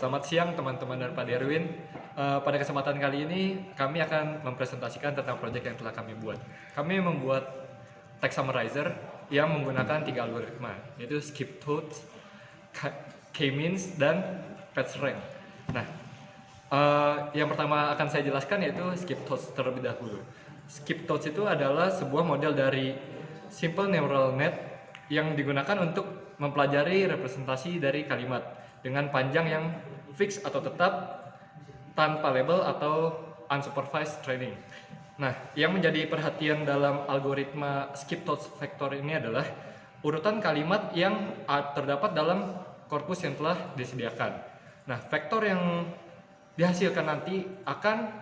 Selamat siang teman-teman dan Pak Derwin. Pada kesempatan kali ini kami akan mempresentasikan tentang proyek yang telah kami buat. Kami membuat text summarizer yang menggunakan 3 algoritma, yaitu skip toast, k-means, dan PageRank. Nah, yang pertama akan saya jelaskan yaitu skip toast terlebih dahulu. Skip toast itu adalah sebuah model dari simple neural net yang digunakan untuk mempelajari representasi dari kalimat dengan panjang yang fix atau tetap tanpa label atau unsupervised training. Nah, yang menjadi perhatian dalam algoritma skip toast vector ini adalah urutan kalimat yang terdapat dalam korpus yang telah disediakan. Nah, vektor yang dihasilkan nanti akan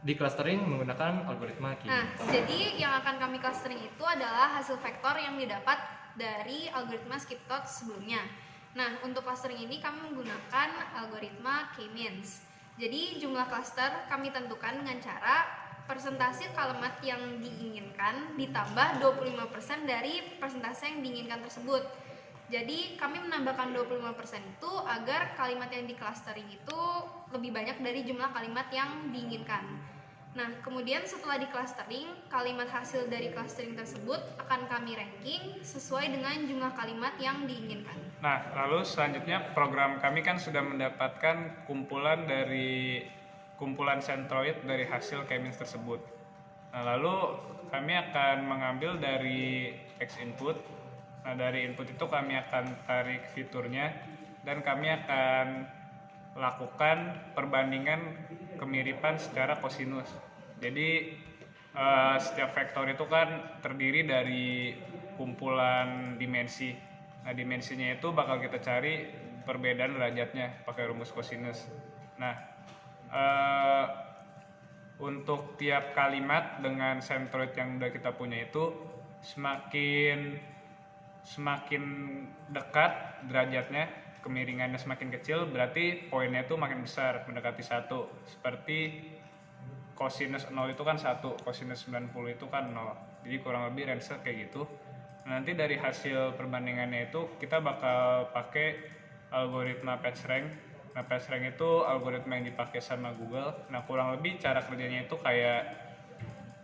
di-clustering menggunakan algoritma k-means. Nah, jadi yang akan kami clustering itu adalah hasil vektor yang didapat dari algoritma skip toast sebelumnya. Nah, untuk clustering ini kami menggunakan algoritma k-means. Jadi jumlah cluster kami tentukan dengan cara persentase kalimat yang diinginkan ditambah 25% dari persentase yang diinginkan tersebut. Jadi kami menambahkan 25% itu agar kalimat yang di clustering itu lebih banyak dari jumlah kalimat yang diinginkan. Nah, kemudian setelah di clustering, kalimat hasil dari clustering tersebut akan kami ranking sesuai dengan jumlah kalimat yang diinginkan. Nah, lalu selanjutnya program kami kan sudah mendapatkan kumpulan centroid dari hasil k-means tersebut. Nah, lalu kami akan mengambil dari text input. Nah, dari input itu kami akan tarik fiturnya dan kami akan lakukan perbandingan kemiripan secara kosinus. Jadi setiap vektor itu kan terdiri dari kumpulan dimensi. Nah, dimensinya itu bakal kita cari perbedaan derajatnya pakai rumus kosinus. Nah, untuk tiap kalimat dengan centroid yang udah kita punya itu semakin dekat derajatnya, kemiringannya semakin kecil, berarti poinnya itu makin besar, mendekati 1. Seperti kosinus 0 itu kan 1, kosinus 90 itu kan 0. Jadi kurang lebih range kayak gitu. Nanti dari hasil perbandingannya itu kita bakal pakai algoritma PageRank. Nah, PageRank itu algoritma yang dipakai sama Google. Nah, kurang lebih cara kerjanya itu kayak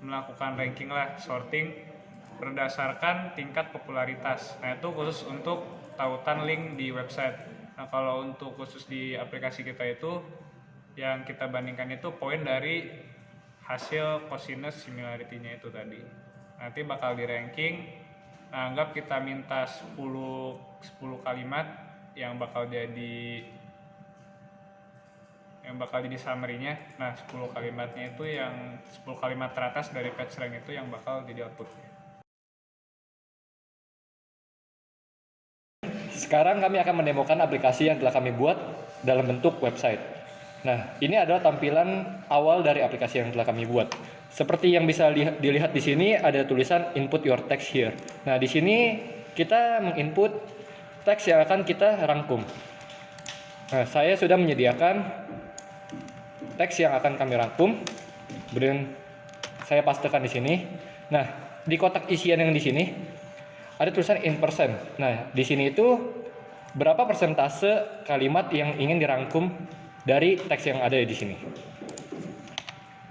melakukan ranking lah, sorting berdasarkan tingkat popularitas. Nah, itu khusus untuk tautan link di website. Nah, kalau untuk khusus di aplikasi kita itu yang kita bandingkan itu poin dari hasil cosinus similarity-nya itu tadi. Nanti bakal di ranking. Nah, anggap kita minta 10 kalimat yang bakal jadi summary-nya. Nah, 10 kalimatnya itu yang 10 kalimat teratas dari PageRank itu yang bakal jadi output-nya. Sekarang kami akan mendemokan aplikasi yang telah kami buat dalam bentuk website. Nah, ini adalah tampilan awal dari aplikasi yang telah kami buat. Seperti yang bisa dilihat di sini ada tulisan input your text here. Nah, di sini kita menginput teks yang akan kita rangkum. Nah, saya sudah menyediakan teks yang akan kami rangkum. Kemudian saya pastekan di sini. Nah, di kotak isian yang di sini ada tulisan in percent. Nah, di sini itu berapa persentase kalimat yang ingin dirangkum dari teks yang ada di sini.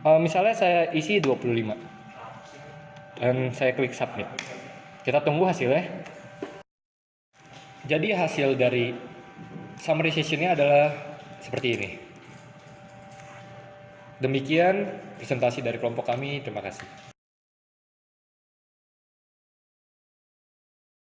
Misalnya saya isi 25 dan saya klik submit. Kita tunggu hasilnya. Jadi hasil dari summarization-nya adalah seperti ini. Demikian presentasi dari kelompok kami. Terima kasih.